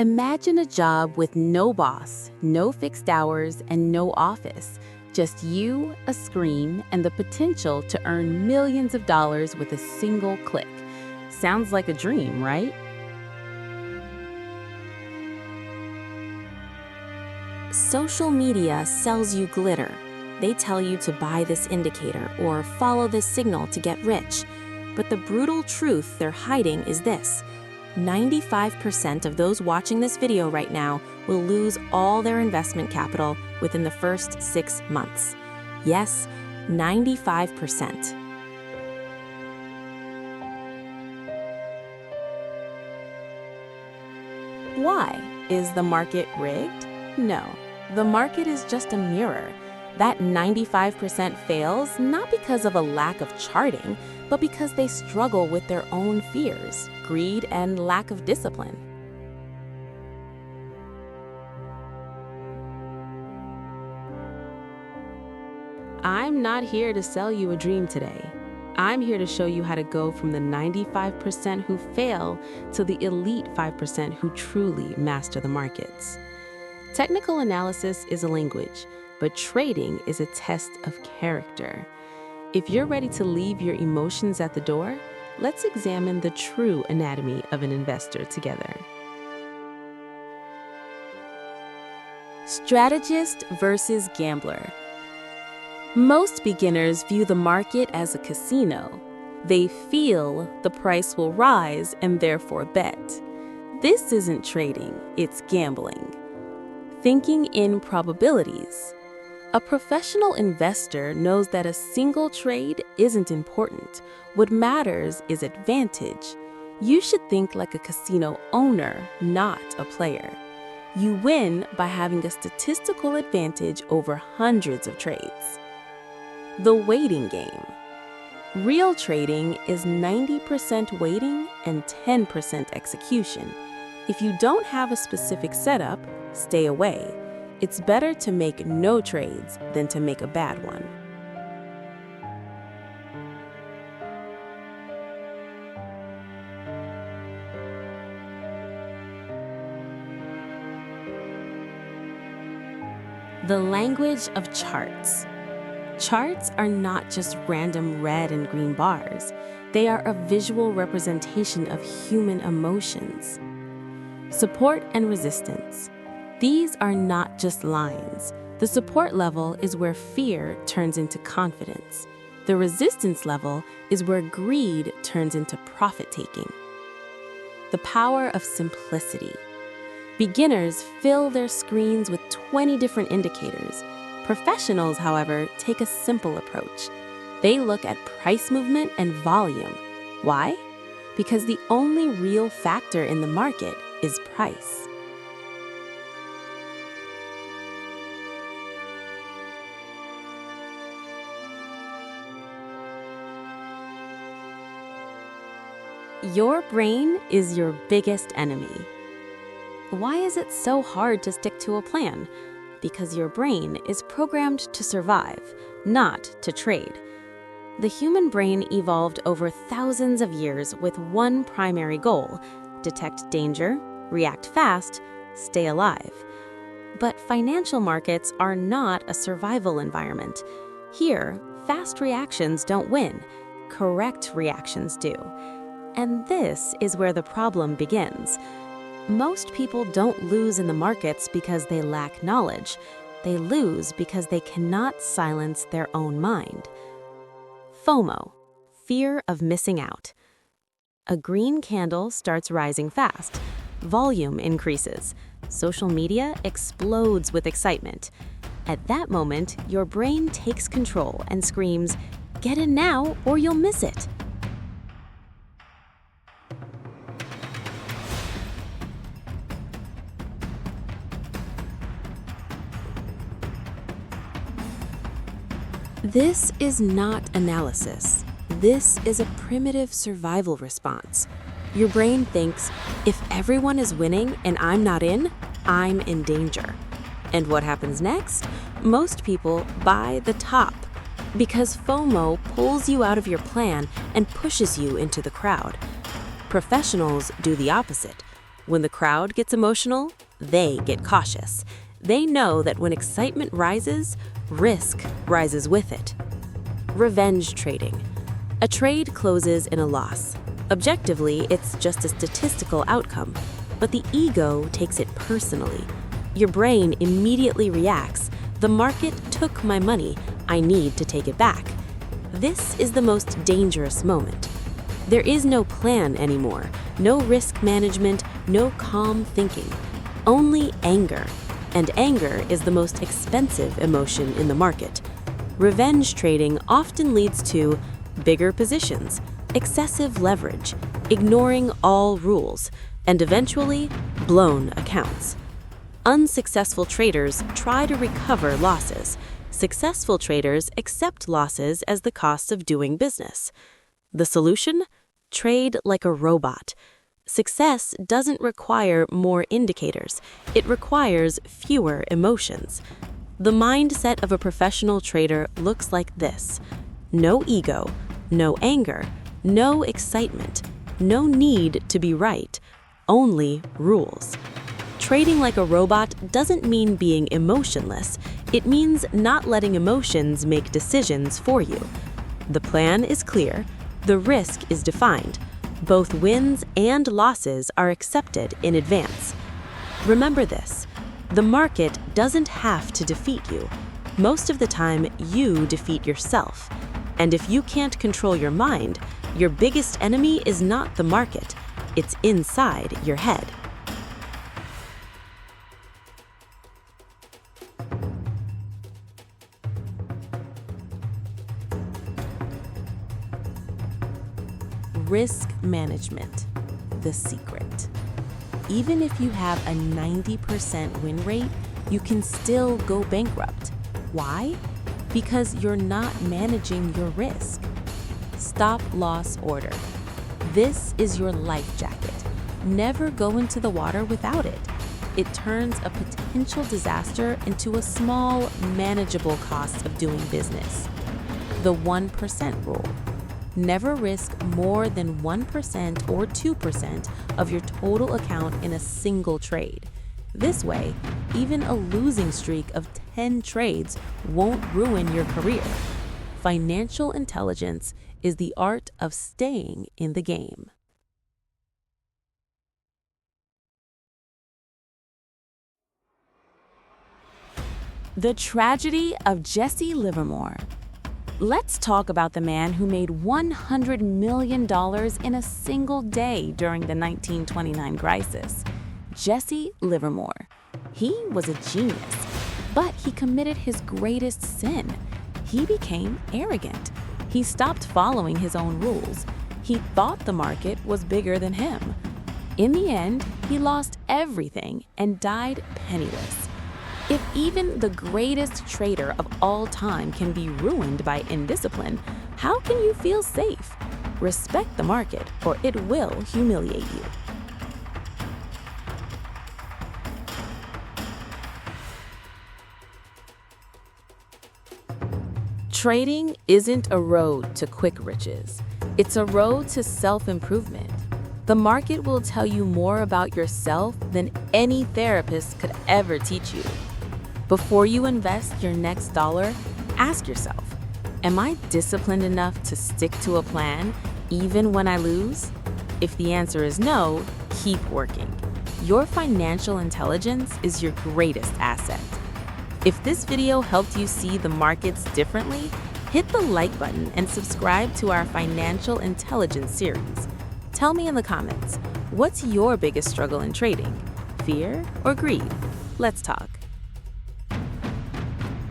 Imagine a job with no boss, no fixed hours, and no office. Just you, a screen, and the potential to earn millions of dollars with a single click. Sounds like a dream, right? Social media sells you glitter. They tell you to buy this indicator or follow this signal to get rich. But the brutal truth they're hiding is this: 95% of those watching this video right now will lose all their investment capital within the first 6 months. Yes, 95%. Why? Is the market rigged? No. The market is just a mirror. That 95% fails not because of a lack of charting, but because they struggle with their own fears, greed, and lack of discipline. I'm not here to sell you a dream today. I'm here to show you how to go from the 95% who fail to the elite 5% who truly master the markets. Technical analysis is a language, but trading is a test of character. If you're ready to leave your emotions at the door, let's examine the true anatomy of an investor together. Strategist versus gambler. Most beginners view the market as a casino. They feel the price will rise and therefore bet. This isn't trading, it's gambling. Thinking in probabilities. A professional investor knows that a single trade isn't important. What matters is advantage. You should think like a casino owner, not a player. You win by having a statistical advantage over hundreds of trades. The waiting game. Real trading is 90% waiting and 10% execution. If you don't have a specific setup, stay away. It's better to make no trades than to make a bad one. The language of charts. Charts are not just random red and green bars. They are a visual representation of human emotions. Support and resistance. These are not just lines. The support level is where fear turns into confidence. The resistance level is where greed turns into profit-taking. The power of simplicity. Beginners fill their screens with 20 different indicators. Professionals, however, take a simple approach. They look at price movement and volume. Why? Because the only real factor in the market is price. Your brain is your biggest enemy. Why is it so hard to stick to a plan? Because your brain is programmed to survive, not to trade. The human brain evolved over thousands of years with one primary goal: detect danger, react fast, stay alive. But financial markets are not a survival environment. Here, fast reactions don't win, correct reactions do. And this is where the problem begins. Most people don't lose in the markets because they lack knowledge. They lose because they cannot silence their own mind. FOMO, fear of missing out. A green candle starts rising fast. Volume increases. Social media explodes with excitement. At that moment, your brain takes control and screams, "Get in now or you'll miss it." This is not analysis. This is a primitive survival response. Your brain thinks, if everyone is winning and I'm not in, I'm in danger. And what happens next? Most people buy the top because FOMO pulls you out of your plan and pushes you into the crowd. Professionals do the opposite. When the crowd gets emotional, they get cautious. They know that when excitement rises, risk rises with it. Revenge trading. A trade closes in a loss. Objectively, it's just a statistical outcome, but the ego takes it personally. Your brain immediately reacts, "The market took my money, I need to take it back." This is the most dangerous moment. There is no plan anymore, no risk management, no calm thinking, only anger. And anger is the most expensive emotion in the market. Revenge trading often leads to bigger positions, excessive leverage, ignoring all rules, and eventually blown accounts. Unsuccessful traders try to recover losses. Successful traders accept losses as the cost of doing business. The solution? Trade like a robot. Success doesn't require more indicators. It requires fewer emotions. The mindset of a professional trader looks like this: no ego, no anger, no excitement, no need to be right, only rules. Trading like a robot doesn't mean being emotionless. It means not letting emotions make decisions for you. The plan is clear. The risk is defined. Both wins and losses are accepted in advance. Remember this: the market doesn't have to defeat you. Most of the time, you defeat yourself. And if you can't control your mind, your biggest enemy is not the market. It's inside your head. Risk management, the secret. Even if you have a 90% win rate, you can still go bankrupt. Why? Because you're not managing your risk. Stop loss order. This is your life jacket. Never go into the water without it. It turns a potential disaster into a small, manageable cost of doing business. The 1% rule. Never risk more than 1% or 2% of your total account in a single trade. This way, even a losing streak of 10 trades won't ruin your career. Financial intelligence is the art of staying in the game. The tragedy of Jesse Livermore. Let's talk about the man who made $100 million in a single day during the 1929 crisis. Jesse Livermore. He was a genius, but he committed his greatest sin. He became arrogant. He stopped following his own rules. He thought the market was bigger than him. In the end, he lost everything and died penniless. If even the greatest trader of all time can be ruined by indiscipline, how can you feel safe? Respect the market, or it will humiliate you. Trading isn't a road to quick riches. It's a road to self-improvement. The market will tell you more about yourself than any therapist could ever teach you. Before you invest your next dollar, ask yourself, am I disciplined enough to stick to a plan even when I lose? If the answer is no, keep working. Your financial intelligence is your greatest asset. If this video helped you see the markets differently, hit the like button and subscribe to our financial intelligence series. Tell me in the comments, what's your biggest struggle in trading? Fear or greed? Let's talk.